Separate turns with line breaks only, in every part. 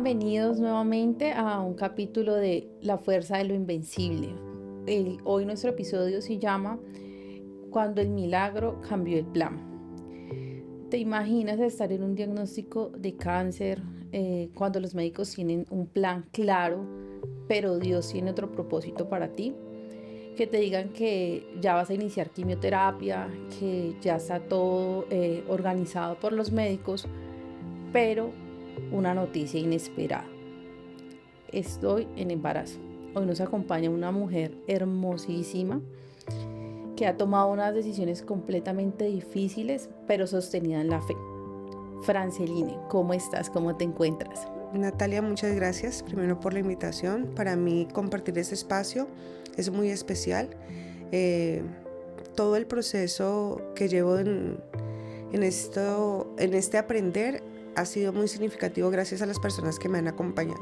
Bienvenidos nuevamente a un capítulo de La fuerza de lo invencible. Hoy nuestro episodio se llama Cuando el milagro cambió el plan. ¿Te imaginas estar en un diagnóstico de cáncer cuando los médicos tienen un plan claro, pero Dios tiene otro propósito para ti? Que te digan que ya vas a iniciar quimioterapia, que ya está todo organizado por los médicos, pero una noticia inesperada: estoy en embarazo. Hoy nos acompaña una mujer hermosísima que ha tomado unas decisiones completamente difíciles, pero sostenida en la fe. Franceline, ¿cómo estás? ¿Cómo te encuentras?
Natalia, muchas gracias primero por la invitación. Para mí compartir este espacio es muy especial. Todo el proceso que llevo en este aprender ha sido muy significativo gracias a las personas que me han acompañado.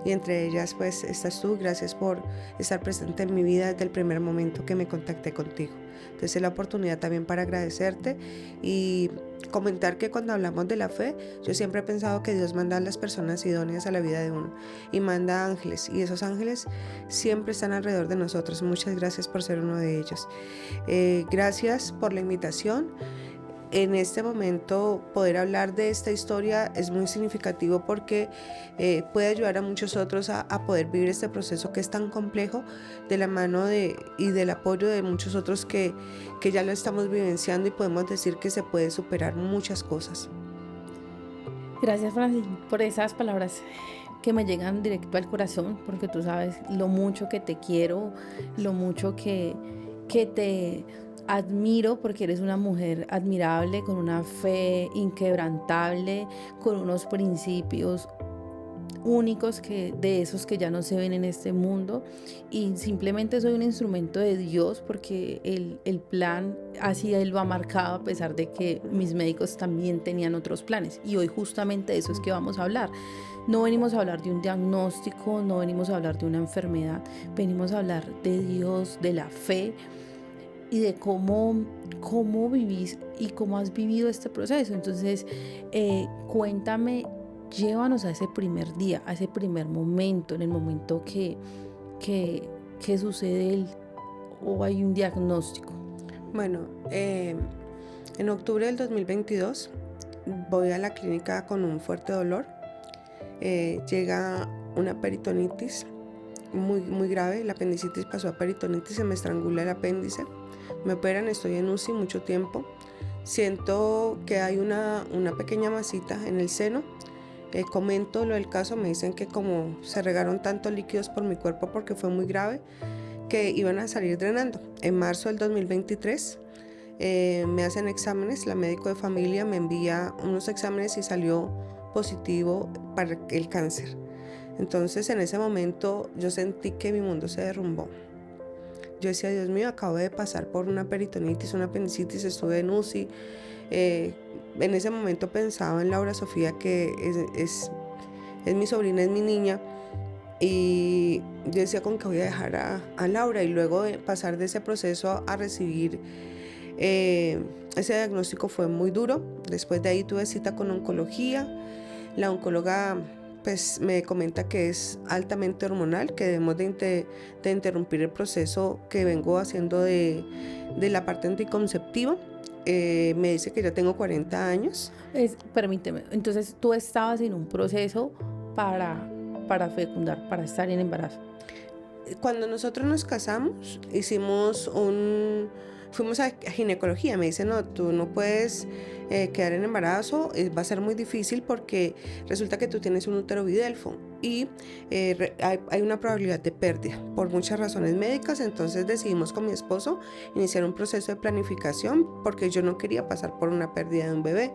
Y entre ellas pues estás tú. Gracias por estar presente en mi vida desde el primer momento que me contacté contigo. Entonces es la oportunidad también para agradecerte y comentar que cuando hablamos de la fe, yo siempre he pensado que Dios manda a las personas idóneas a la vida de uno y manda ángeles, y esos ángeles siempre están alrededor de nosotros. Muchas gracias por ser uno de ellos. Gracias por la invitación. En este momento poder hablar de esta historia es muy significativo porque puede ayudar a muchos otros a poder vivir este proceso que es tan complejo, de la mano y del apoyo de muchos otros que ya lo estamos vivenciando, y podemos decir que se puede superar muchas cosas.
Gracias, Francis, por esas palabras que me llegan directo al corazón, porque tú sabes lo mucho que te quiero, lo mucho que te admiro, porque eres una mujer admirable, con una fe inquebrantable, con unos principios únicos, de esos que ya no se ven en este mundo, y simplemente soy un instrumento de Dios porque el plan así Él lo ha marcado, a pesar de que mis médicos también tenían otros planes. Y hoy justamente de eso es que vamos a hablar. No venimos a hablar de un diagnóstico, no venimos a hablar de una enfermedad, venimos a hablar de Dios, de la fe y de cómo vivís y cómo has vivido este proceso. Entonces, cuéntame, llévanos a ese primer día, a ese primer momento, en el momento que sucede o hay un diagnóstico.
Bueno, en octubre del 2022 voy a la clínica con un fuerte dolor. Llega una peritonitis muy, muy grave. La apendicitis pasó a peritonitis, se me estrangula el apéndice. Me operan, estoy en UCI mucho tiempo. Siento que hay una pequeña masita en el seno. Comento lo del caso, me dicen que como se regaron tantos líquidos por mi cuerpo porque fue muy grave, que iban a salir drenando. En marzo del 2023 me hacen exámenes, la médico de familia me envía unos exámenes y salió positivo para el cáncer. Entonces en ese momento yo sentí que mi mundo se derrumbó. Yo decía, Dios mío, acabo de pasar por una peritonitis, una apendicitis, estuve en UCI. En ese momento pensaba en Laura Sofía, que es mi sobrina, es mi niña. Y yo decía, ¿con qué voy a dejar a Laura? Y luego de pasar de ese proceso a recibir ese diagnóstico fue muy duro. Después de ahí tuve cita con oncología. La oncóloga pues me comenta que es altamente hormonal, que debemos de interrumpir el proceso que vengo haciendo de la parte anticonceptiva. Me dice que ya tengo 40 años.
Permíteme, entonces tú estabas en un proceso para fecundar, para estar en embarazo.
Cuando nosotros nos casamos, fuimos a ginecología. Me dice, no, tú no puedes quedar en embarazo, va a ser muy difícil porque resulta que tú tienes un útero bidelfo y hay una probabilidad de pérdida por muchas razones médicas. Entonces decidimos con mi esposo iniciar un proceso de planificación porque yo no quería pasar por una pérdida de un bebé.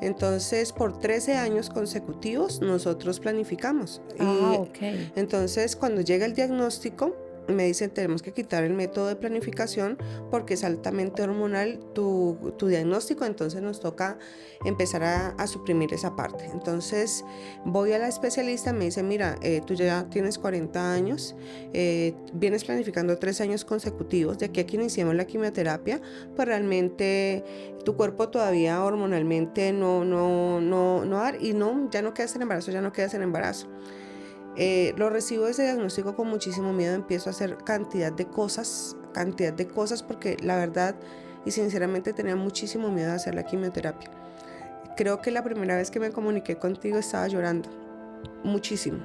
Entonces por 13 años consecutivos nosotros planificamos.
Okay.
Entonces cuando llega el diagnóstico, me dicen tenemos que quitar el método de planificación porque es altamente hormonal tu diagnóstico, entonces nos toca empezar a suprimir esa parte. Entonces voy a la especialista, me dice, mira, tú ya tienes 40 años, vienes planificando 3 años consecutivos, de aquí a que iniciemos la quimioterapia, pues realmente tu cuerpo todavía hormonalmente no y no, ya no quedas en embarazo, ya no quedas en embarazo. Lo recibo ese diagnóstico con muchísimo miedo, empiezo a hacer cantidad de cosas porque la verdad y sinceramente tenía muchísimo miedo de hacer la quimioterapia. Creo que la primera vez que me comuniqué contigo estaba llorando, muchísimo,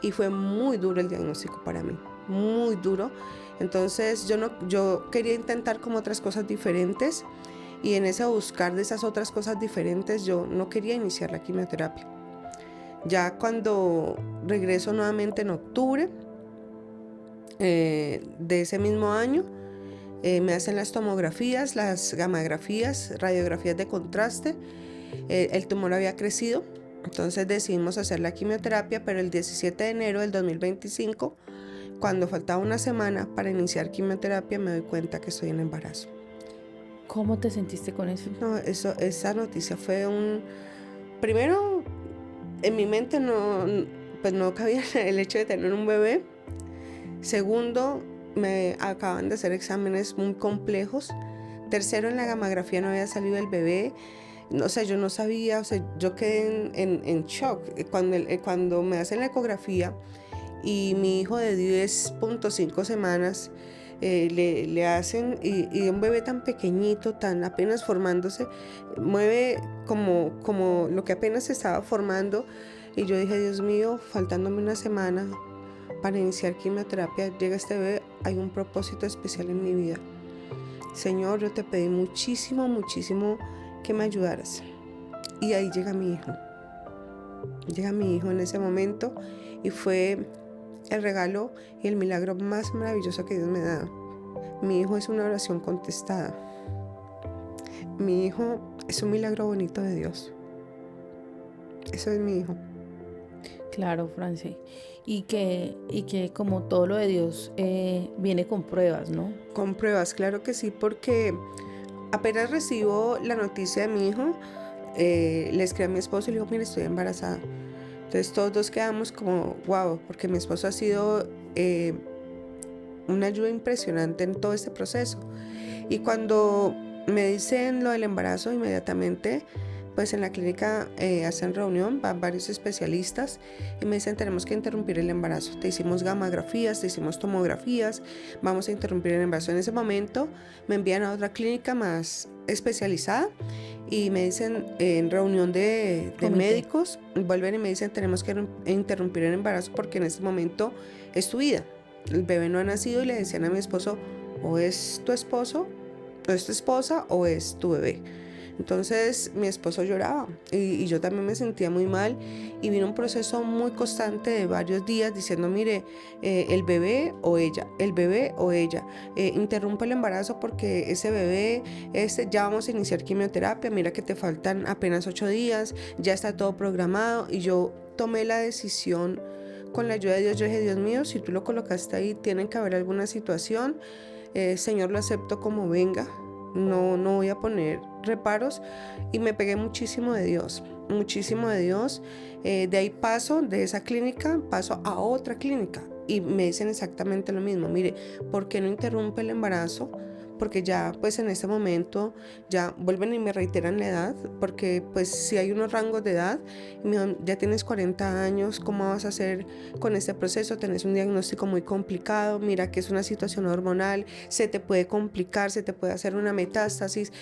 y fue muy duro el diagnóstico para mí, muy duro. Entonces yo quería intentar como otras cosas diferentes y en ese buscar de esas otras cosas diferentes yo no quería iniciar la quimioterapia. Ya cuando regreso nuevamente en octubre de ese mismo año, me hacen las tomografías, las gamografías, radiografías de contraste. El tumor había crecido, entonces decidimos hacer la quimioterapia, pero el 17 de enero del 2025, cuando faltaba una semana para iniciar quimioterapia, me doy cuenta que estoy en embarazo.
¿Cómo te sentiste con eso?
No, esa noticia fue primero, en mi mente pues no cabía el hecho de tener un bebé. Segundo, me acaban de hacer exámenes muy complejos. Tercero, en la gamografía no había salido el bebé. O sea, yo no sabía, o sea, yo quedé en shock. Cuando me hacen la ecografía y mi hijo de 10.5 semanas le hacen, y un bebé tan pequeñito, tan apenas formándose, mueve como lo que apenas se estaba formando. Y yo dije, Dios mío, faltándome una semana para iniciar quimioterapia, llega este bebé, hay un propósito especial en mi vida. Señor, yo te pedí muchísimo que me ayudaras. Y ahí llega mi hijo. Llega mi hijo en ese momento y fue el regalo y el milagro más maravilloso que Dios me ha dado. Mi hijo es una oración contestada. Mi hijo es un milagro bonito de Dios. Eso es mi hijo.
Claro, Franci. Y que como todo lo de Dios viene con pruebas, ¿no?
Con pruebas, claro que sí, porque apenas recibo la noticia de mi hijo, le escribí a mi esposo y le digo, mire, estoy embarazada. Entonces todos dos quedamos como, wow, porque mi esposo ha sido una ayuda impresionante en todo este proceso. Y cuando me dicen lo del embarazo, inmediatamente, pues en la clínica hacen reunión, van varios especialistas y me dicen, tenemos que interrumpir el embarazo. Te hicimos gamografías, te hicimos tomografías, vamos a interrumpir el embarazo. En ese momento me envían a otra clínica más especializada y me dicen, en reunión de médicos, vuelven y me dicen, tenemos que interrumpir el embarazo porque en este momento es tu vida. El bebé no ha nacido y le decían a mi esposo, o es tu esposo, o es tu esposa, o es tu bebé. Entonces mi esposo lloraba y yo también me sentía muy mal y vino un proceso muy constante de varios días diciendo, mire, el bebé o ella, interrumpe el embarazo porque ese bebé, ya vamos a iniciar quimioterapia, mira que te faltan apenas 8 días, ya está todo programado. Y yo tomé la decisión con la ayuda de Dios. Yo dije, Dios mío, si tú lo colocaste ahí, tiene que haber alguna situación, Señor, lo acepto como venga. No voy a poner reparos, y me pegué muchísimo de Dios. De ahí paso de esa clínica, paso a otra clínica y me dicen exactamente lo mismo. Mire, ¿por qué no interrumpe el embarazo? Porque ya pues en este momento ya vuelven y me reiteran la edad, porque pues si hay unos rangos de edad, me dijeron, ya tienes 40 años, ¿cómo vas a hacer con este proceso? Tenés un diagnóstico muy complicado, mira que es una situación hormonal, se te puede complicar, se te puede hacer una metástasis.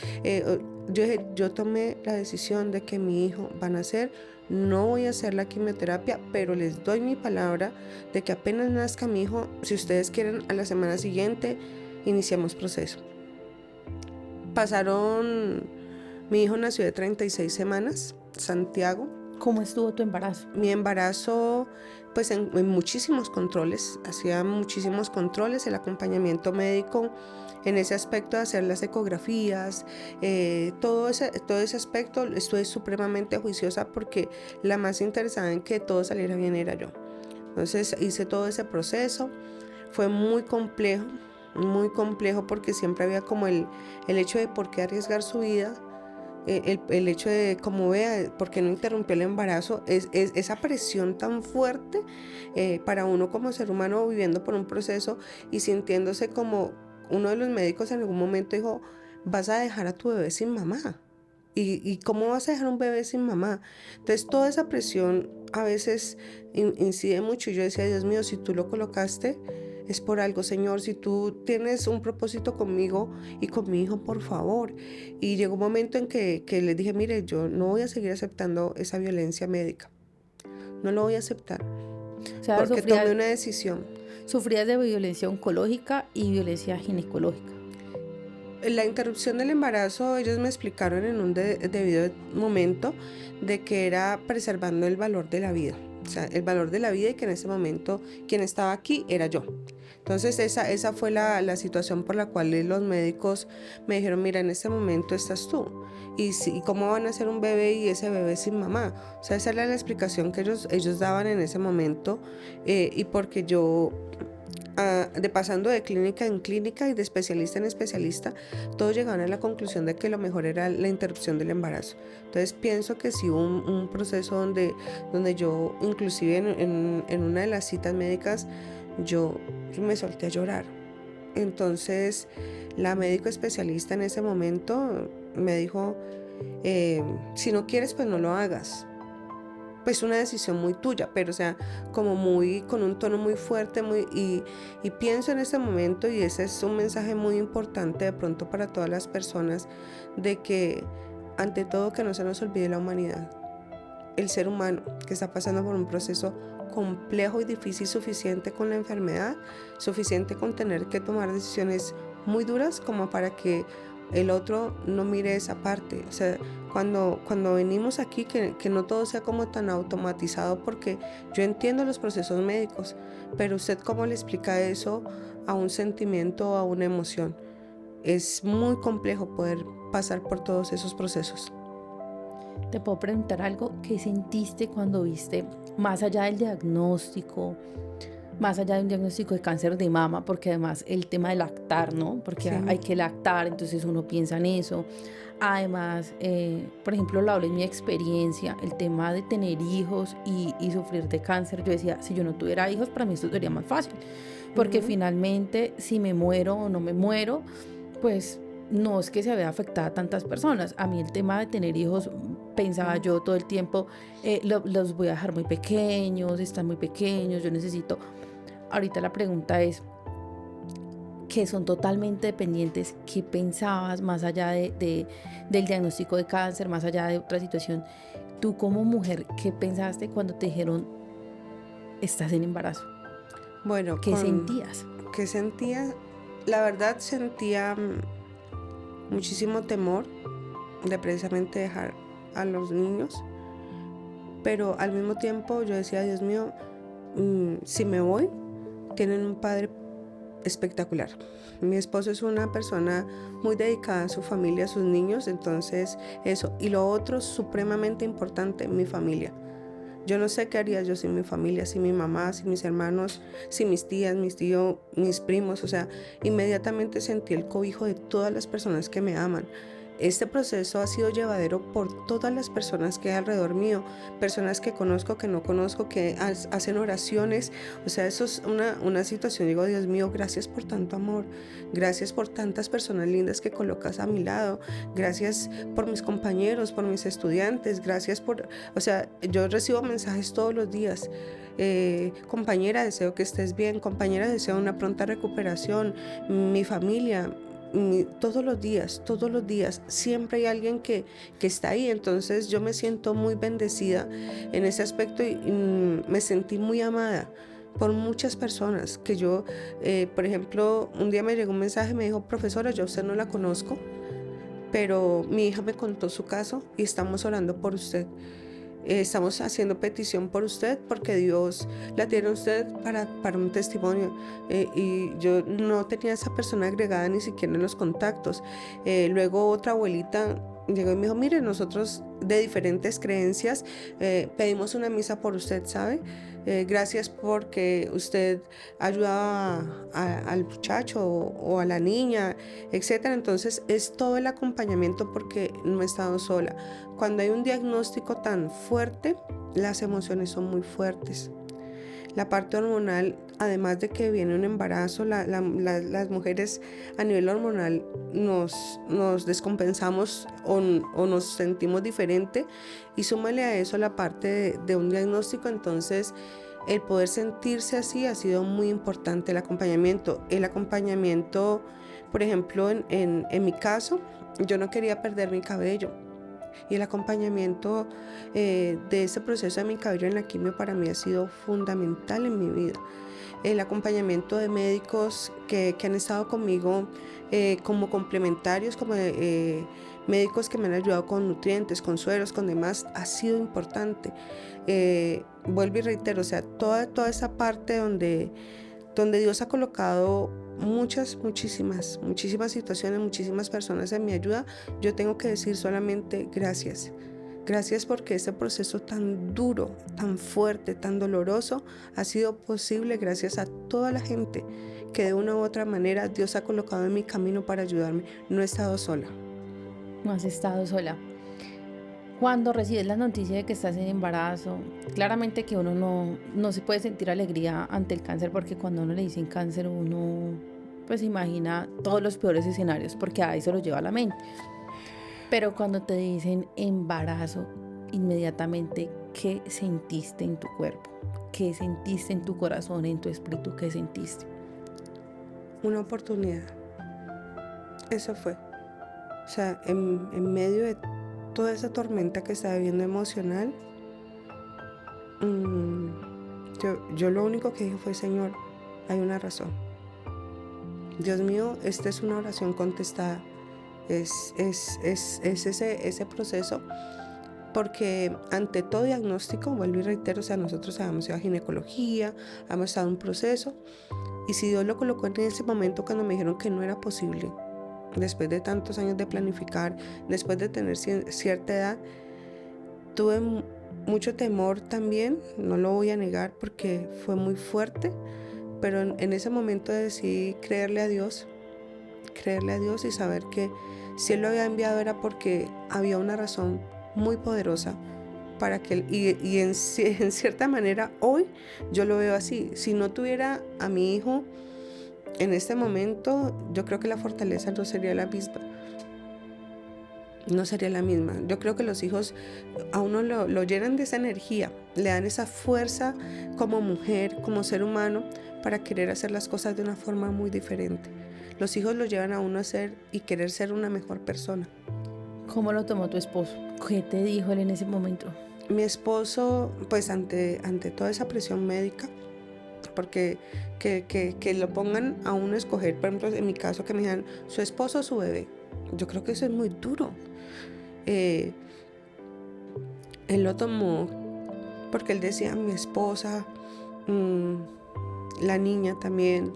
Yo tomé la decisión de que mi hijo va a nacer. No voy a hacer la quimioterapia, pero les doy mi palabra de que apenas nazca mi hijo, si ustedes quieren, a la semana siguiente iniciamos proceso. Mi hijo nació de 36 semanas, Santiago.
¿Cómo estuvo tu embarazo?
Mi embarazo, pues en muchísimos controles, hacía muchísimos controles, el acompañamiento médico en ese aspecto de hacer las ecografías, todo ese aspecto. Estuve supremamente juiciosa porque la más interesada en que todo saliera bien era yo. Entonces hice todo ese proceso, fue muy complejo porque siempre había como el hecho de por qué arriesgar su vida, el hecho de, como vea, por qué no interrumpió el embarazo, esa presión tan fuerte para uno como ser humano viviendo por un proceso y sintiéndose como uno de los médicos en algún momento dijo, vas a dejar a tu bebé sin mamá. ¿Y cómo vas a dejar un bebé sin mamá? Entonces toda esa presión a veces incide mucho. Yo decía, Dios mío, si tú lo colocaste es por algo, Señor. Si tú tienes un propósito conmigo y con mi hijo, por favor. Y llegó un momento en que les dije, mire, yo no voy a seguir aceptando esa violencia médica. No lo voy a aceptar.
O sea,
Porque tomé una decisión.
Sufrías de violencia oncológica y violencia ginecológica.
La interrupción del embarazo, ellos me explicaron en un debido momento de que era preservando el valor de la vida. O sea, el valor de la vida y que en ese momento quien estaba aquí era yo. Entonces esa fue la situación por la cual los médicos me dijeron, mira, en este momento estás tú. Y cómo van a hacer un bebé y ese bebé sin mamá. O sea, esa era la explicación que ellos daban en ese momento. Y porque yo... de pasando de clínica en clínica y de especialista en especialista, todos llegaban a la conclusión de que lo mejor era la interrupción del embarazo. Entonces pienso que sí hubo un proceso donde yo, inclusive en una de las citas médicas, yo me solté a llorar. Entonces la médico especialista en ese momento me dijo, si no quieres, pues no lo hagas. Pues una decisión muy tuya, pero o sea, como muy, con un tono muy fuerte, y pienso en este momento, y ese es un mensaje muy importante de pronto para todas las personas, de que ante todo que no se nos olvide la humanidad, el ser humano que está pasando por un proceso complejo y difícil, suficiente con la enfermedad, suficiente con tener que tomar decisiones muy duras como para que el otro no mire esa parte. O sea, cuando venimos aquí, que no todo sea como tan automatizado, porque yo entiendo los procesos médicos, pero usted cómo le explica eso a un sentimiento o a una emoción. Es muy complejo poder pasar por todos esos procesos.
Te puedo preguntar algo, ¿qué sentiste cuando viste, más allá del diagnóstico, más allá de un diagnóstico de cáncer de mama, porque además el tema de lactar, ¿no? Porque
Sí.
hay que lactar, entonces uno piensa en eso. Además, por ejemplo, lo hablo en mi experiencia, el tema de tener hijos y sufrir de cáncer. Yo decía, si yo no tuviera hijos, para mí esto sería más fácil, porque finalmente, si me muero o no me muero, pues no es que se vea afectada a tantas personas. A mí el tema de tener hijos, pensaba yo todo el tiempo, los voy a dejar muy pequeños, están muy pequeños, yo necesito... Ahorita la pregunta es, que son totalmente dependientes, ¿qué pensabas más allá del diagnóstico de cáncer, más allá de otra situación? Tú como mujer, ¿qué pensaste cuando te dijeron, estás en embarazo?
Bueno,
¿Qué sentías?
¿Qué sentía? La verdad sentía muchísimo temor de precisamente dejar a los niños, pero al mismo tiempo yo decía, Dios mío, si me voy, tienen un padre espectacular. Mi esposo es una persona muy dedicada a su familia, a sus niños, entonces eso. Y lo otro supremamente importante, mi familia. Yo no sé qué haría yo sin mi familia, sin mi mamá, sin mis hermanos, sin mis tías, mis tíos, mis primos. O sea, inmediatamente sentí el cobijo de todas las personas que me aman. Este proceso ha sido llevadero por todas las personas que hay alrededor mío, personas que conozco, que no conozco, que hacen oraciones. O sea, eso es una situación. Digo, Dios mío, gracias por tanto amor, gracias por tantas personas lindas que colocas a mi lado, gracias por mis compañeros, por mis estudiantes, gracias por... O sea, yo recibo mensajes todos los días. Compañera, deseo que estés bien, compañera, deseo una pronta recuperación, mi familia... todos los días, siempre hay alguien que está ahí. Entonces yo me siento muy bendecida en ese aspecto y me sentí muy amada por muchas personas que yo, por ejemplo, un día me llegó un mensaje, me dijo, profesora, yo a usted no la conozco, pero mi hija me contó su caso y estamos orando por usted. Estamos haciendo petición por usted porque Dios la tiene a usted para un testimonio. Y yo no tenía a esa persona agregada ni siquiera en los contactos. Luego otra abuelita llegó y me dijo, mire, nosotros de diferentes creencias pedimos una misa por usted, ¿sabe? gracias porque usted ayuda al muchacho o a la niña, etcétera. Entonces es todo el acompañamiento porque no he estado sola. Cuando hay un diagnóstico tan fuerte, las emociones son muy fuertes. La parte hormonal, además de que viene un embarazo, las mujeres a nivel hormonal nos descompensamos o nos sentimos diferente, y súmale a eso la parte de un diagnóstico. Entonces el poder sentirse así ha sido muy importante. El acompañamiento, por ejemplo, en mi caso, yo no quería perder mi cabello. Y el acompañamiento de ese proceso de mi cabello en la quimio para mí ha sido fundamental en mi vida. El acompañamiento de médicos que han estado conmigo como complementarios, como médicos que me han ayudado con nutrientes, con sueros, con demás, ha sido importante. Vuelvo y reitero, o sea, toda esa parte donde Dios ha colocado muchísimas situaciones, muchísimas personas en mi ayuda, yo tengo que decir solamente gracias. Gracias porque ese proceso tan duro, tan fuerte, tan doloroso ha sido posible gracias a toda la gente que de una u otra manera Dios ha colocado en mi camino para ayudarme. No he estado sola.
No has estado sola. Cuando recibes la noticia de que estás en embarazo, claramente que uno no se puede sentir alegría ante el cáncer, porque cuando uno le dicen cáncer, uno pues imagina todos los peores escenarios, porque a eso lo lleva a la mente. Pero cuando te dicen embarazo, inmediatamente, ¿qué sentiste en tu cuerpo? ¿Qué sentiste en tu corazón, en tu espíritu? ¿Qué sentiste?
Una oportunidad. Eso fue. O sea, en medio de toda esa tormenta que estaba viviendo emocional, yo lo único que dije fue: Señor, hay una razón. Dios mío, esta es una oración contestada. Es ese proceso, porque ante todo diagnóstico, vuelvo y reitero, o sea, nosotros habíamos ido a ginecología, habíamos estado en un proceso, y si Dios lo colocó en ese momento cuando me dijeron que no era posible, después de tantos años de planificar, después de tener cierta edad, tuve mucho temor también, no lo voy a negar porque fue muy fuerte, pero en ese momento decidí creerle a Dios y saber que si Él lo había enviado era porque había una razón muy poderosa para que y en cierta manera hoy yo lo veo así. Si no tuviera a mi hijo en este momento, yo creo que la fortaleza no sería la misma. Yo creo que los hijos a uno lo llenan de esa energía, le dan esa fuerza como mujer, como ser humano, para querer hacer las cosas de una forma muy diferente. Los hijos lo llevan a uno a ser y querer ser una mejor persona.
¿Cómo lo tomó tu esposo? ¿Qué te dijo él en ese momento?
Mi esposo, pues ante toda esa presión médica, porque que lo pongan a uno a escoger, por ejemplo, en mi caso, que me digan su esposo o su bebé, yo creo que eso es muy duro. Él lo tomó porque él decía: mi esposa, la niña también.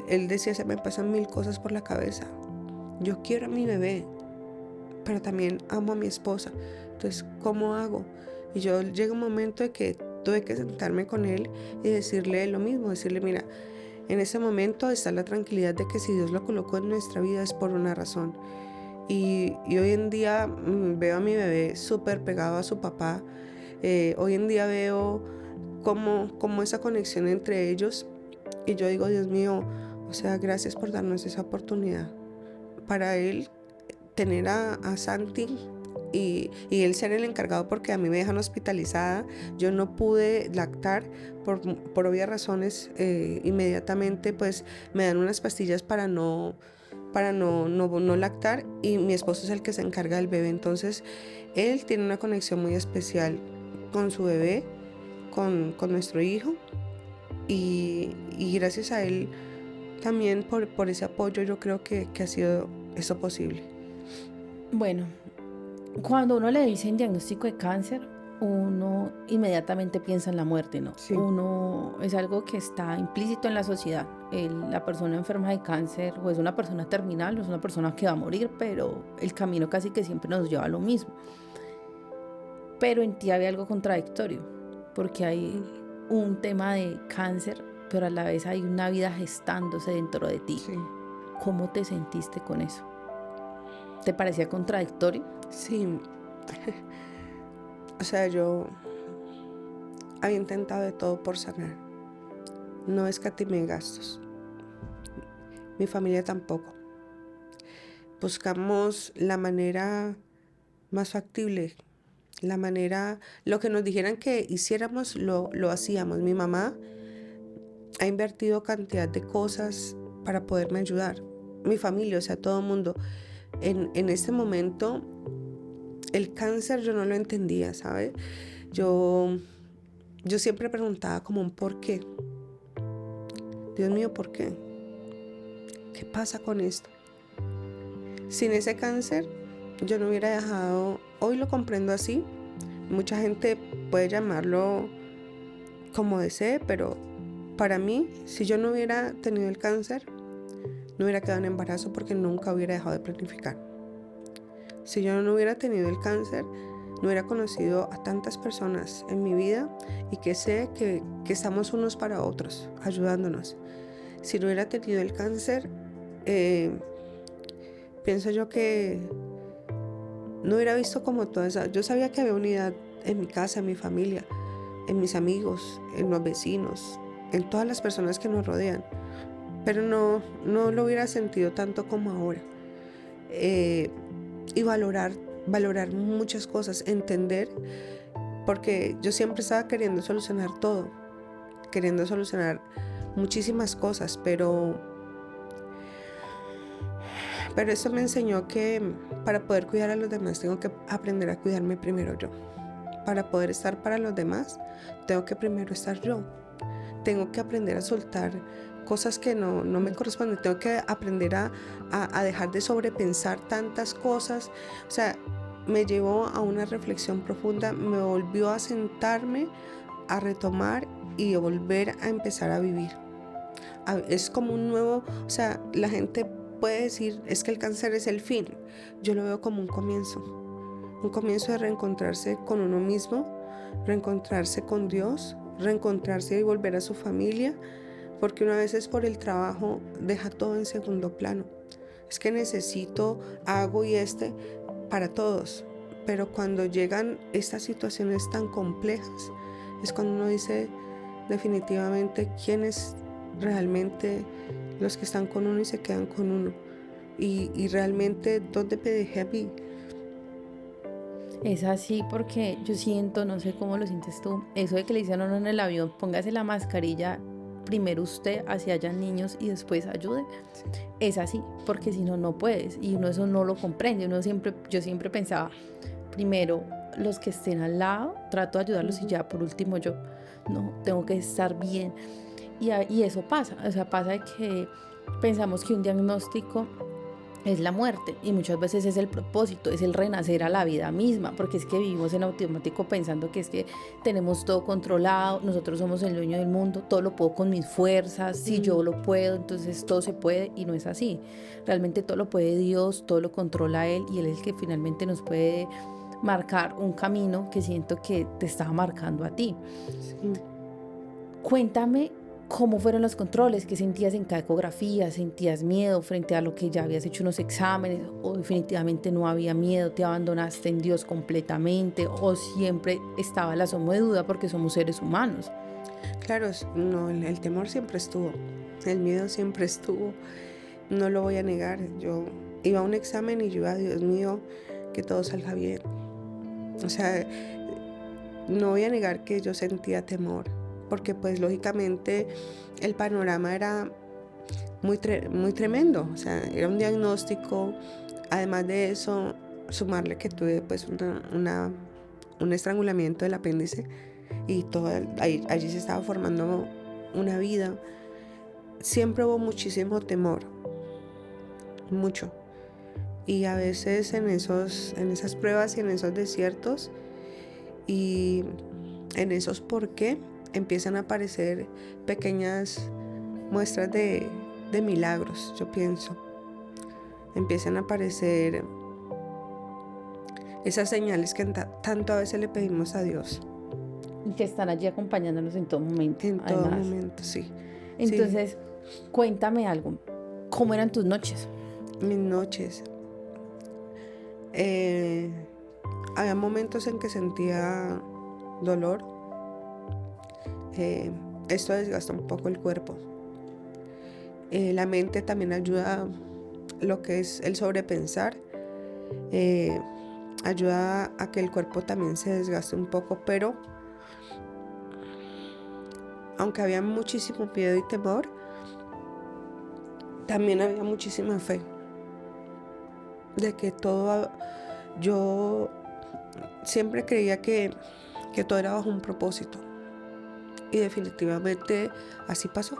Él decía: se me pasan 1000 cosas por la cabeza. Yo quiero a mi bebé, pero también amo a mi esposa. Entonces, ¿cómo hago? Y yo llegué a un momento de que tuve que sentarme con él y decirle lo mismo, decirle: mira, en ese momento está la tranquilidad de que si Dios lo colocó en nuestra vida es por una razón. Y hoy en día veo a mi bebé súper pegado a su papá. Hoy en día veo cómo esa conexión entre ellos. Y yo digo: Dios mío, o sea, gracias por darnos esa oportunidad. Para él tener a Santi y él ser el encargado, porque a mí me dejan hospitalizada, yo no pude lactar por obvias razones. Inmediatamente pues me dan unas pastillas para no lactar, y mi esposo es el que se encarga del bebé. Entonces él tiene una conexión muy especial con su bebé, con nuestro hijo, y gracias a él también por ese apoyo yo creo que ha sido eso posible.
Bueno, cuando uno le dicen diagnóstico de cáncer, uno inmediatamente piensa en la muerte, ¿no?
Sí.
Uno es algo que está implícito en la sociedad. La persona enferma de cáncer o es una persona terminal o es una persona que va a morir, pero el camino casi que siempre nos lleva a lo mismo. Pero en ti había algo contradictorio, porque hay un tema de cáncer, pero a la vez hay una vida gestándose dentro de ti.
Sí,
¿Cómo te sentiste con eso? ¿Te parecía contradictorio?
sí. O sea, yo había intentado de todo por sanar. No escatimé en gastos. Mi familia tampoco. Buscamos la manera más factible, lo que nos dijeran que hiciéramos, lo hacíamos. Mi mamá ha invertido cantidad de cosas para poderme ayudar. Mi familia, o sea, todo el mundo. En este momento, el cáncer yo no lo entendía, ¿sabes? Yo siempre preguntaba como un por qué. Dios mío, ¿por qué? ¿Qué pasa con esto? Sin ese cáncer, yo no hubiera dejado, hoy lo comprendo así, mucha gente puede llamarlo como desee, pero para mí, si yo no hubiera tenido el cáncer, no hubiera quedado en embarazo porque nunca hubiera dejado de planificar. Si yo no hubiera tenido el cáncer, no hubiera conocido a tantas personas en mi vida y que sé que estamos unos para otros, ayudándonos. Si no hubiera tenido el cáncer, pienso yo que no hubiera visto como toda esa. Yo sabía que había unidad en mi casa, en mi familia, en mis amigos, en los vecinos, en todas las personas que nos rodean, pero no lo hubiera sentido tanto como ahora. Y valorar muchas cosas, entender, porque yo siempre estaba queriendo solucionar todo, queriendo solucionar muchísimas cosas, pero eso me enseñó que para poder cuidar a los demás tengo que aprender a cuidarme primero yo. Para poder estar para los demás, tengo que primero estar yo. Tengo que aprender a soltar cosas que no me corresponden. Tengo que aprender a dejar de sobrepensar tantas cosas. O sea, me llevó a una reflexión profunda, me volvió a sentarme, a retomar y a volver a empezar a vivir. Es como un nuevo, o sea, la gente puede decir, es que el cáncer es el fin. Yo lo veo como un comienzo de reencontrarse con uno mismo, reencontrarse con Dios, reencontrarse y volver a su familia, porque una vez por el trabajo deja todo en segundo plano. Es que necesito, hago y para todos, pero cuando llegan estas situaciones tan complejas, es cuando uno dice definitivamente quiénes realmente los que están con uno y se quedan con uno, y realmente dónde me dejé a mí.
Es así porque yo siento, no sé cómo lo sientes tú, eso de que le dicen a uno en el avión, póngase la mascarilla, primero usted, así haya niños y después ayude.
Sí.
Es así, porque si no, no puedes y uno eso no lo comprende. Yo siempre pensaba, primero los que estén al lado, trato de ayudarlos y ya por último yo, no, tengo que estar bien. Y eso pasa, o sea, pasa de que pensamos que un diagnóstico es la muerte y muchas veces es el propósito, es el renacer a la vida misma, porque es que vivimos en automático pensando que es que tenemos todo controlado, nosotros somos el dueño del mundo, todo lo puedo con mis fuerzas, si yo lo puedo, entonces todo se puede, y no es así. Realmente todo lo puede Dios, todo lo controla Él y Él es el que finalmente nos puede marcar un camino que siento que te estaba marcando a ti.
Sí.
Cuéntame cómo fueron los controles, qué sentías en cada ecografía, sentías miedo frente a lo que ya habías hecho unos exámenes, o definitivamente no había miedo, te abandonaste en Dios completamente, o siempre estaba el asomo de duda porque somos seres humanos.
Claro, no, el temor siempre estuvo, el miedo siempre estuvo, no lo voy a negar. Yo iba a un examen y yo iba, Dios mío, que todo salga bien. O sea, no voy a negar que yo sentía temor, porque pues lógicamente el panorama era muy tremendo. O sea, era un diagnóstico. Además de eso, sumarle que tuve pues un estrangulamiento del apéndice y allí se estaba formando una vida. Siempre hubo muchísimo temor, mucho. Y a veces en esas pruebas y en esos desiertos y en esos por qué empiezan a aparecer pequeñas muestras de milagros, yo pienso. Empiezan a aparecer esas señales que tanto a veces le pedimos a Dios.
y que están allí acompañándonos en todo momento,
en todo
además.
momento, sí. Sí,
Entonces, cuéntame algo. ¿Cómo eran tus noches?
mis noches. eh, Había momentos en que sentía dolor. Esto desgasta un poco el cuerpo. La mente también ayuda, lo que es el sobrepensar, eh, ayuda a que el cuerpo también se desgaste un poco, pero aunque había muchísimo miedo y temor, también había muchísima fe de que todo, yo siempre creía que todo era bajo un propósito, y definitivamente así pasó,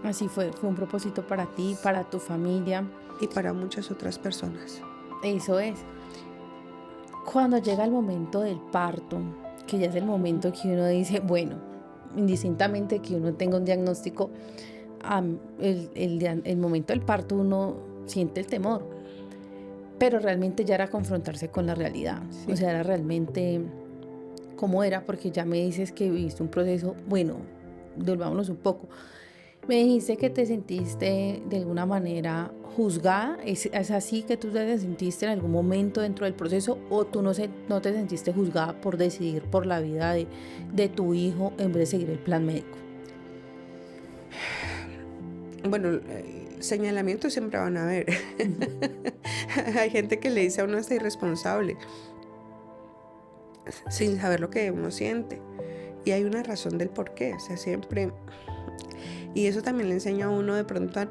Así fue un propósito para ti, para tu familia.
y para muchas otras personas.
Eso es. Cuando llega el momento del parto, que ya es el momento que uno dice, bueno, indistintamente que uno tenga un diagnóstico, el momento del parto uno siente el temor, pero realmente ya era confrontarse con la realidad.
Sí.
O sea, era realmente cómo era, porque ya me dices que viviste un proceso, bueno, volvámonos un poco. Me dijiste que te sentiste de alguna manera juzgada. ¿Es así que tú te sentiste en algún momento dentro del proceso, o tú no te sentiste juzgada por decidir por la vida de tu hijo en vez de seguir el plan médico?
Bueno, señalamientos siempre van a haber. Hay gente que le dice a uno hasta irresponsable, sin saber lo que uno siente. Y hay una razón del por qué, o sea, siempre. Y eso también le enseña a uno de pronto a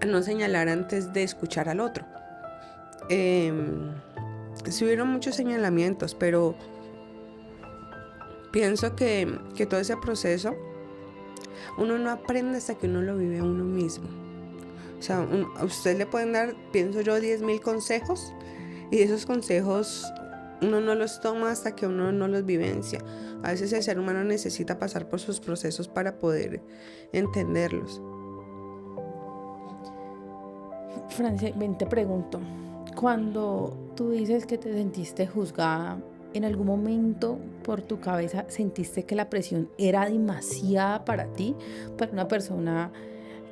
no señalar antes de escuchar al otro. Sí hubieron muchos señalamientos, pero pienso que todo ese proceso uno no aprende hasta que uno lo vive a uno mismo. O sea, a usted le pueden dar, pienso yo, 10,000 consejos, y esos consejos uno no los toma hasta que uno no los vivencia. A veces el ser humano necesita pasar por sus procesos para poder entenderlos.
Francia, ven, te pregunto, cuando tú dices que te sentiste juzgada, ¿en algún momento por tu cabeza sentiste que la presión era demasiada para ti, para una persona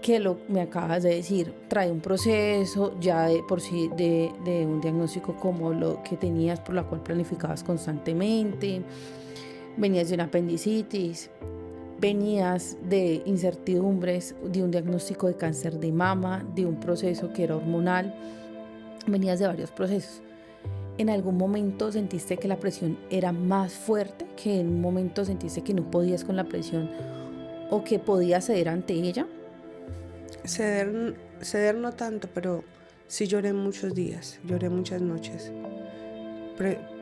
que me acabas de decir, trae un proceso ya de por sí de un diagnóstico como lo que tenías, por la cual planificabas constantemente, venías de una apendicitis, venías de incertidumbres, de un diagnóstico de cáncer de mama, de un proceso que era hormonal, venías de varios procesos? ¿En algún momento sentiste que la presión era más fuerte, que en un momento sentiste que no podías con la presión o que podías ceder ante ella?
Ceder no tanto, pero sí lloré muchos días, lloré muchas noches,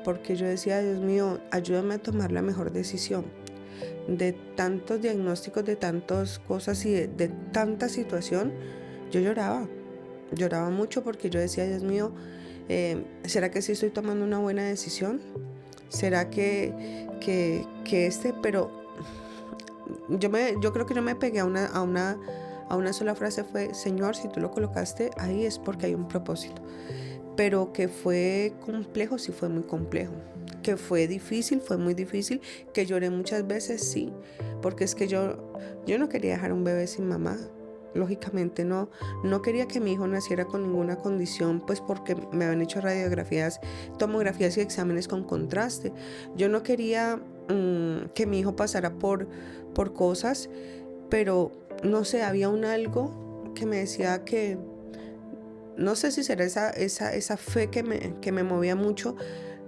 porque yo decía, Dios mío, ayúdame a tomar la mejor decisión. De tantos diagnósticos, de tantas cosas y de tanta situación, yo lloraba mucho, porque yo decía, Dios mío, ¿será que sí estoy tomando una buena decisión? ¿Será que pero yo creo que no me pegué a una sola frase, fue, Señor, si tú lo colocaste ahí es porque hay un propósito. Pero que fue complejo, sí fue muy complejo. Que fue difícil, fue muy difícil. Que lloré muchas veces, sí. Porque es que yo no quería dejar un bebé sin mamá. Lógicamente no quería que mi hijo naciera con ninguna condición, pues porque me habían hecho radiografías, tomografías y exámenes con contraste. Yo no quería que mi hijo pasara por cosas, pero no sé, había un algo que me decía que, no sé si será esa fe que me movía mucho,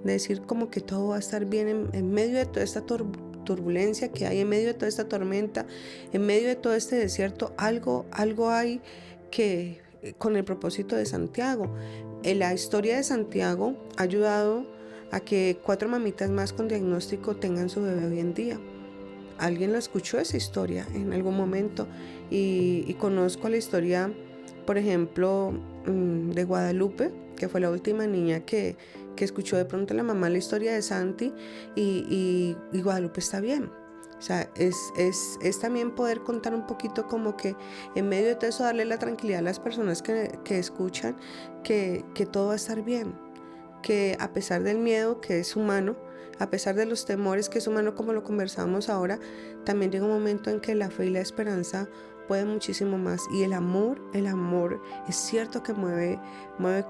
de decir como que todo va a estar bien en medio de toda esta turbulencia que hay, en medio de toda esta tormenta, en medio de todo este desierto, algo hay que, con el propósito de Santiago. La historia de Santiago ha ayudado a que 4 mamitas más con diagnóstico tengan su bebé hoy en día. Alguien lo escuchó esa historia en algún momento, y conozco la historia, por ejemplo, de Guadalupe, que fue la última niña que escuchó de pronto la mamá la historia de Santi, y Guadalupe está bien. O sea, es también poder contar un poquito, como que en medio de todo eso darle la tranquilidad a las personas que escuchan, que todo va a estar bien, que a pesar del miedo que es humano, A pesar de los temores, que es humano, como lo conversábamos ahora, también llega un momento en que la fe y la esperanza pueden muchísimo más. Y el amor es cierto que mueve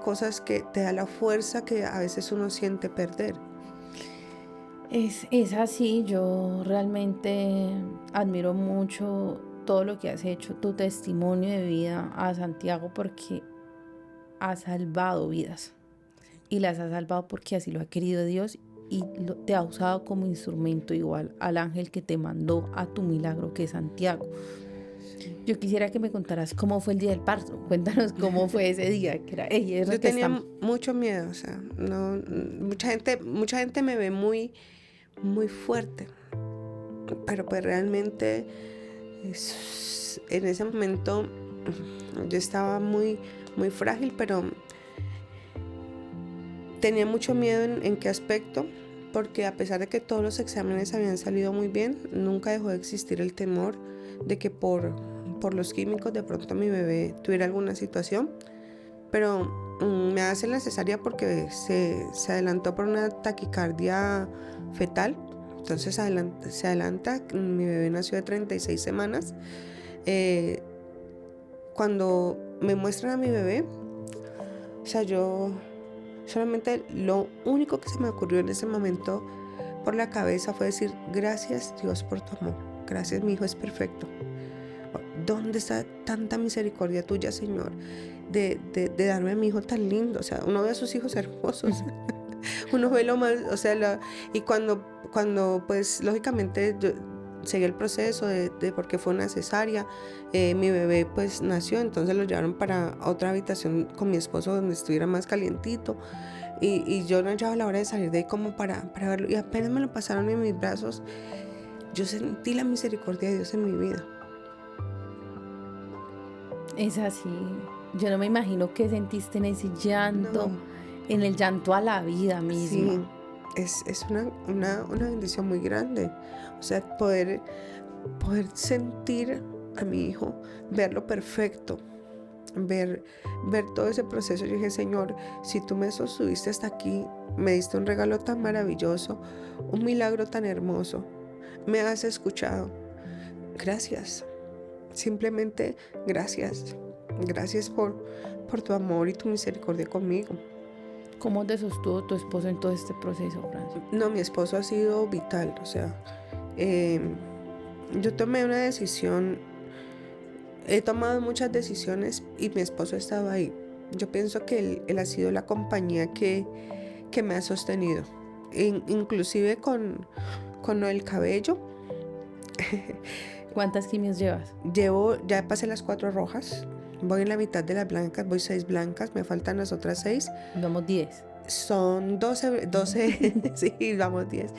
cosas, que te da la fuerza que a veces uno siente perder.
Es así, yo realmente admiro mucho todo lo que has hecho, tu testimonio de vida a Santiago, porque has salvado vidas y las has salvado porque así lo ha querido Dios y te ha usado como instrumento igual al ángel que te mandó a tu milagro, que es Santiago. Yo quisiera que me contaras cómo fue el día del parto. Cuéntanos cómo fue ese día, que era, "Ey, eso
Yo
que
tenía
está".
mucho miedo, o sea, no, mucha gente me ve muy, muy fuerte, pero pues realmente en ese momento yo estaba muy, muy frágil, pero tenía mucho miedo en qué aspecto, porque a pesar de que todos los exámenes habían salido muy bien, nunca dejó de existir el temor de que por los químicos de pronto mi bebé tuviera alguna situación. Pero me hace la cesárea porque se adelantó por una taquicardia fetal. Entonces se adelanta, mi bebé nació de 36 semanas. Cuando me muestran a mi bebé, o sea, yo solamente lo único que se me ocurrió en ese momento por la cabeza fue decir: gracias Dios por tu amor, gracias, mi hijo es perfecto. ¿Dónde está tanta misericordia tuya, Señor, de darme a mi hijo tan lindo? O sea, uno ve a sus hijos hermosos, uno ve lo más, o sea, y cuando pues lógicamente yo seguí el proceso de porque fue una cesárea, mi bebé pues nació, entonces lo llevaron para otra habitación con mi esposo donde estuviera más calientito, y yo no hallaba la hora de salir de ahí como para verlo, y apenas me lo pasaron en mis brazos, yo sentí la misericordia de Dios en mi vida.
Es así. Yo no me imagino qué sentiste en ese llanto,
No.
en el llanto a la vida
Sí,
misma.
es una bendición muy grande. O sea, poder sentir a mi hijo, verlo perfecto, ver, ver todo ese proceso. Yo dije: Señor, si tú me sostuviste hasta aquí, me diste un regalo tan maravilloso, un milagro tan hermoso, me has escuchado. Gracias, simplemente gracias. Gracias por tu amor y tu misericordia conmigo.
¿Cómo te sostuvo tu esposo en todo este proceso, Francis?
No, mi esposo ha sido vital, o sea, eh, yo tomé una decisión, he tomado muchas decisiones y mi esposo estaba ahí. Yo pienso que él ha sido la compañía que me ha sostenido, inclusive con el cabello.
¿Cuántas quimios llevas?
Ya pasé las 4 rojas, voy en la mitad de las blancas, voy 6 blancas, me faltan las otras 6.
Vamos 10.
Son 12 sí, vamos 10.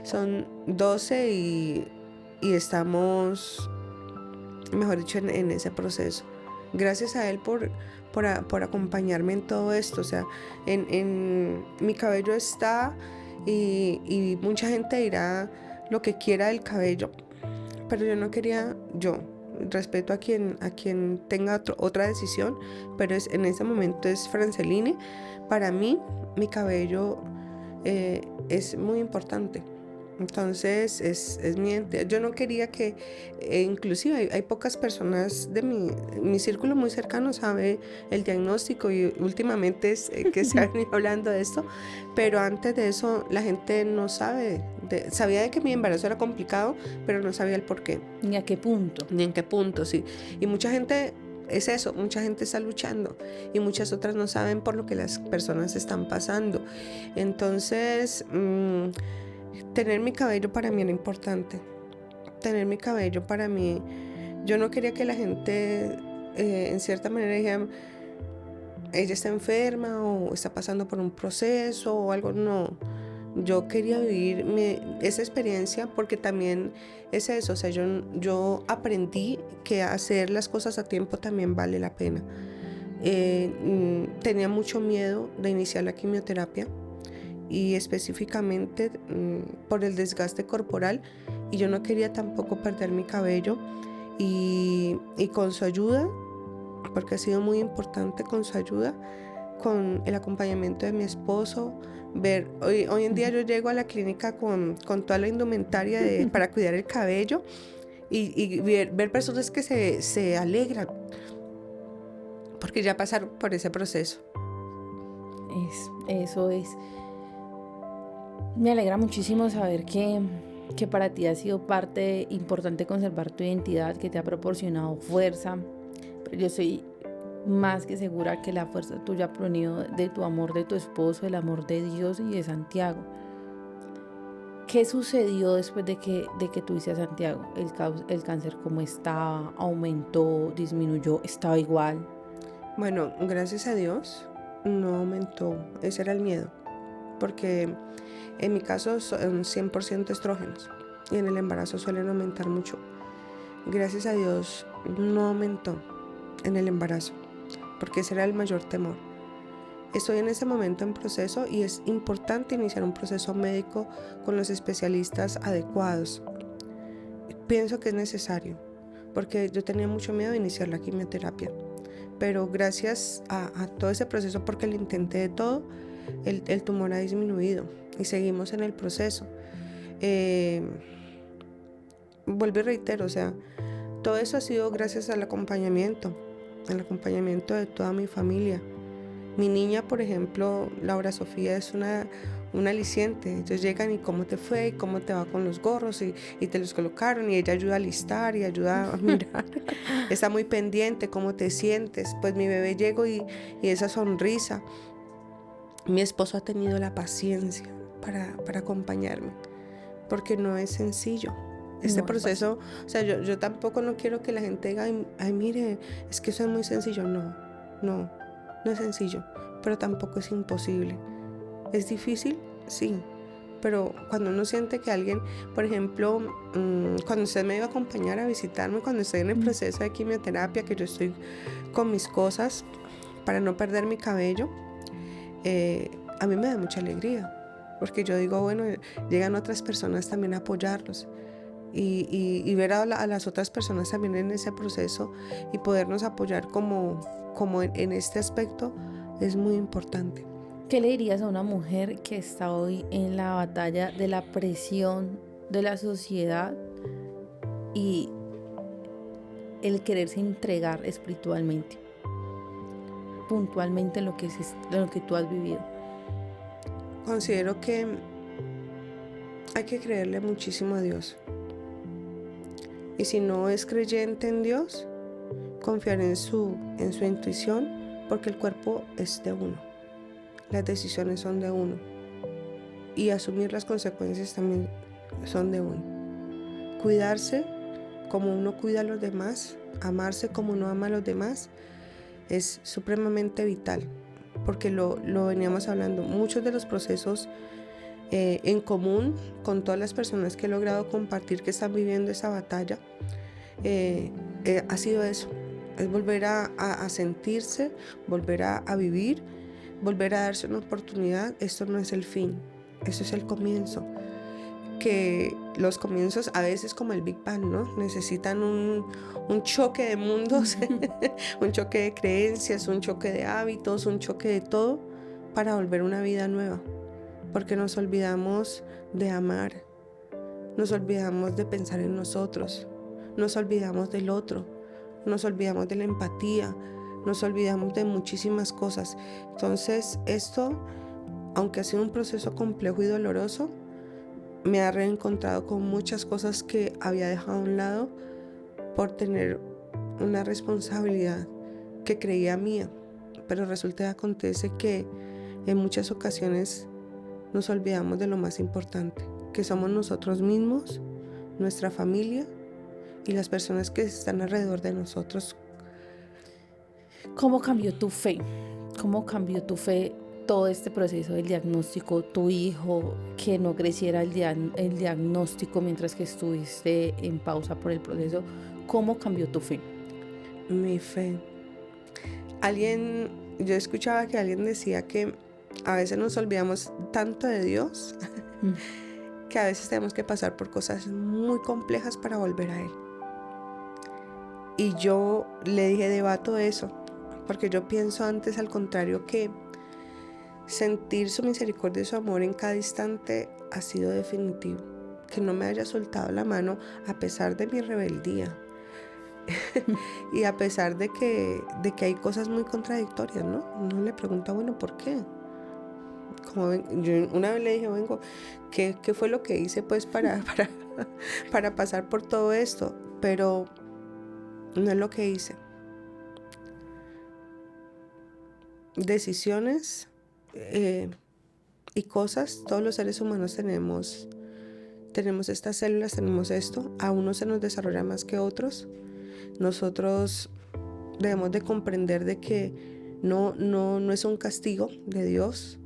Son 12 y estamos, mejor dicho, en ese proceso. Gracias a él por acompañarme en todo esto. O sea, en mi cabello está, y mucha gente dirá lo que quiera del cabello, pero yo no quería, yo respeto a quien tenga otra decisión, pero en ese momento es Franceline. Para mí, mi cabello es muy importante. Entonces es yo no quería que, inclusive hay pocas personas de mi círculo muy cercano sabe el diagnóstico, y últimamente es que se ha venido hablando de esto, pero antes de eso la gente no sabía de que mi embarazo era complicado, pero no sabía el por qué.
¿Ni a qué punto?
Ni en qué punto, sí. Y mucha gente es eso, mucha gente está luchando y muchas otras no saben por lo que las personas están pasando. Entonces, tener mi cabello para mí era importante. Tener mi cabello para mí, yo no quería que la gente en cierta manera dijera: ella está enferma o está pasando por un proceso o algo. No, yo quería vivir esa experiencia, porque también es eso. O sea, yo aprendí que hacer las cosas a tiempo también vale la pena. Tenía mucho miedo de iniciar la quimioterapia, y específicamente por el desgaste corporal, y yo no quería tampoco perder mi cabello, y con su ayuda, porque ha sido muy importante, con su ayuda, con el acompañamiento de mi esposo, hoy en día yo llego a la clínica con toda la indumentaria para cuidar el cabello y ver personas que se alegran porque ya pasaron por ese proceso.
Eso es. Me alegra muchísimo saber que para ti ha sido parte importante conservar tu identidad, que te ha proporcionado fuerza. Pero yo soy más que segura que la fuerza tuya ha provenido de tu amor de tu esposo, del amor de Dios y de Santiago. ¿Qué sucedió después de que tuviste a Santiago? ¿El cáncer cómo estaba? ¿Aumentó? ¿Disminuyó? ¿Estaba igual?
Bueno, gracias a Dios no aumentó. Ese era el miedo. Porque en mi caso son 100% estrógenos y en el embarazo suelen aumentar mucho. Gracias a Dios no aumentó en el embarazo, porque ese era el mayor temor. Estoy en ese momento en proceso y es importante iniciar un proceso médico con los especialistas adecuados. Pienso que es necesario, porque yo tenía mucho miedo de iniciar la quimioterapia, pero gracias a todo ese proceso, porque lo intenté de todo, el tumor ha disminuido y seguimos en el proceso. Vuelvo y reitero, o sea, todo eso ha sido gracias al acompañamiento de toda mi familia. Mi niña, por ejemplo, Laura Sofía, es una aliciente. Ellos llegan y cómo te fue, y cómo te va con los gorros, y te los colocaron, y ella ayuda a listar y ayuda a mirar. Está muy pendiente, cómo te sientes. Pues mi bebé llegó y esa sonrisa. Mi esposo ha tenido la paciencia para acompañarme, porque no es sencillo. Este proceso, o sea, yo tampoco no quiero que la gente diga, ay, mire, es que eso es muy sencillo. No es sencillo, pero tampoco es imposible. ¿Es difícil? Sí, pero cuando uno siente que alguien, por ejemplo, cuando usted me iba a acompañar a visitarme, cuando estoy en el proceso de quimioterapia, que yo estoy con mis cosas para no perder mi cabello, a mí me da mucha alegría, porque yo digo, bueno, llegan otras personas también a apoyarlos. Y ver a las otras personas también en ese proceso y podernos apoyar como en este aspecto es muy importante.
¿Qué le dirías a una mujer que está hoy en la batalla de la presión de la sociedad y el quererse entregar espiritualmente, puntualmente en lo que tú has vivido?
Considero que hay que creerle muchísimo a Dios. Y si no es creyente en Dios, confiar en su intuición, porque el cuerpo es de uno, las decisiones son de uno y asumir las consecuencias también son de uno. Cuidarse como uno cuida a los demás, amarse como uno ama a los demás, es supremamente vital, porque lo veníamos hablando. Muchos de los procesos en común con todas las personas que he logrado compartir que están viviendo esa batalla, ha sido eso, es volver a sentirse, volver a vivir, volver a darse una oportunidad. Esto no es el fin, esto es el comienzo, que los comienzos a veces como el Big Bang, ¿no? Necesitan un choque de mundos, un choque de creencias, un choque de hábitos, un choque de todo para volver una vida nueva. Porque nos olvidamos de amar, nos olvidamos de pensar en nosotros, nos olvidamos del otro, nos olvidamos de la empatía, nos olvidamos de muchísimas cosas. Entonces esto, aunque ha sido un proceso complejo y doloroso, me ha reencontrado con muchas cosas que había dejado a un lado por tener una responsabilidad que creía mía, pero resulta y acontece que en muchas ocasiones nos olvidamos de lo más importante, que somos nosotros mismos, nuestra familia y las personas que están alrededor de nosotros.
¿Cómo cambió tu fe? ¿Cómo cambió tu fe todo este proceso del diagnóstico? Tu hijo, que no creciera el diagnóstico mientras que estuviste en pausa por el proceso. ¿Cómo cambió tu fe?
Mi fe. Yo escuchaba que alguien decía que a veces nos olvidamos tanto de Dios que a veces tenemos que pasar por cosas muy complejas para volver a Él. Y yo le dije, debato eso, porque yo pienso antes al contrario que sentir su misericordia y su amor en cada instante ha sido definitivo. Que no me haya soltado la mano a pesar de mi rebeldía y a pesar de que hay cosas muy contradictorias, ¿no? Uno le pregunta, bueno, ¿por qué? Yo una vez le dije, ¿qué fue lo que hice pues para pasar por todo esto? Pero no es lo que hice. Decisiones y cosas, todos los seres humanos tenemos estas células, tenemos esto. A unos se nos desarrolla más que otros. Nosotros debemos de comprender de que no es un castigo de Dios,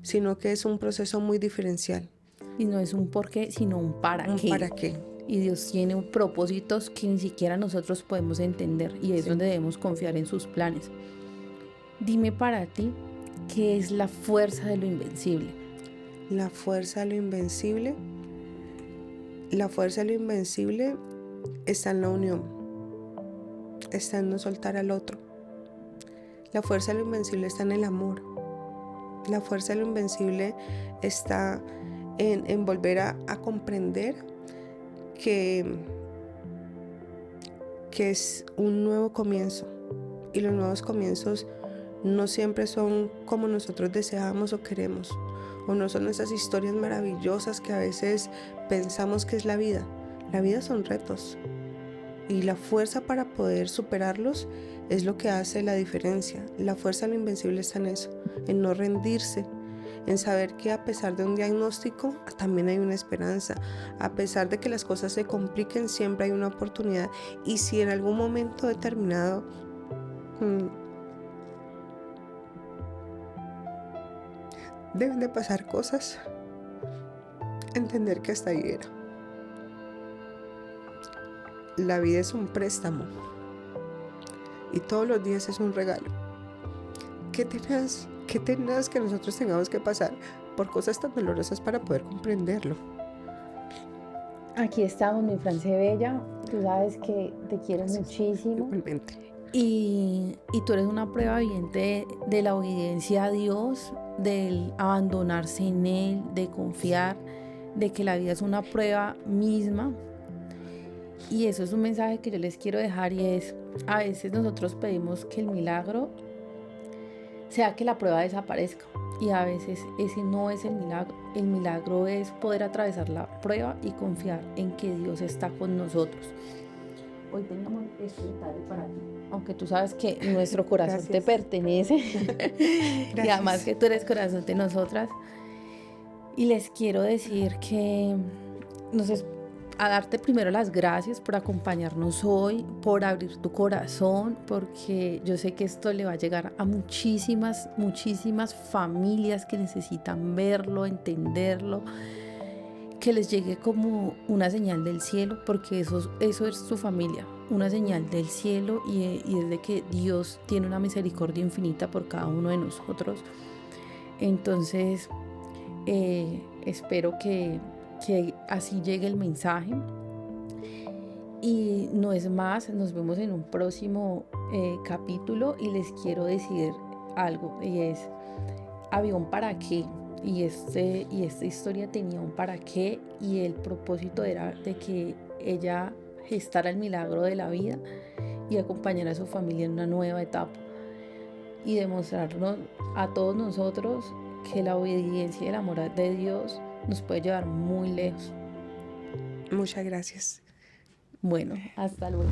sino que es un proceso muy diferencial.
Y no es un por qué, sino un para qué.
¿Para qué?
Y Dios tiene propósitos que ni siquiera nosotros podemos entender, y es donde debemos confiar en sus planes. Dime para ti, ¿qué es la fuerza de lo invencible?
La fuerza de lo invencible. La fuerza de lo invencible está en la unión. Está en no soltar al otro. La fuerza de lo invencible está en el amor. La fuerza de lo invencible está en volver a comprender que es un nuevo comienzo. Y los nuevos comienzos no siempre son como nosotros deseamos o queremos, o no son esas historias maravillosas que a veces pensamos que es la vida. La vida son retos, y la fuerza para poder superarlos es lo que hace la diferencia. La fuerza de lo invencible está en eso, en no rendirse, en saber que a pesar de un diagnóstico también hay una esperanza. A pesar de que las cosas se compliquen, siempre hay una oportunidad. Y si en algún momento determinado deben de pasar cosas, entender que hasta ahí era. La vida es un préstamo y todos los días es un regalo. Qué tenaz que nosotros tengamos que pasar por cosas tan dolorosas para poder comprenderlo.
Aquí estamos, mi Francia Bella. Tú sabes que te quiero muchísimo.
Igualmente.
Y tú eres una prueba viviente de la obediencia a Dios, del abandonarse en Él, de confiar, de que la vida es una prueba misma. Y eso es un mensaje que yo les quiero dejar, y es: a veces nosotros pedimos que el milagro sea que la prueba desaparezca, y a veces ese no es el milagro. El milagro es poder atravesar la prueba y confiar en que Dios está con nosotros. Hoy tenemos este detalle para ti, aunque tú sabes que nuestro corazón te pertenece y además que tú eres corazón de nosotras. Y les quiero decir que a darte primero las gracias por acompañarnos hoy, por abrir tu corazón, porque yo sé que esto le va a llegar a muchísimas familias que necesitan verlo, entenderlo, que les llegue como una señal del cielo, porque eso es tu familia, una señal del cielo, y es de que Dios tiene una misericordia infinita por cada uno de nosotros. Entonces, espero que así llegue el mensaje. Y no es más, nos vemos en un próximo capítulo, y les quiero decir algo, y es: había un para qué, y esta historia tenía un para qué, y el propósito era de que ella gestara el milagro de la vida y acompañara a su familia en una nueva etapa, y demostrarnos a todos nosotros que la obediencia y el amor de Dios nos puede llevar muy lejos.
Muchas gracias.
Bueno, hasta luego.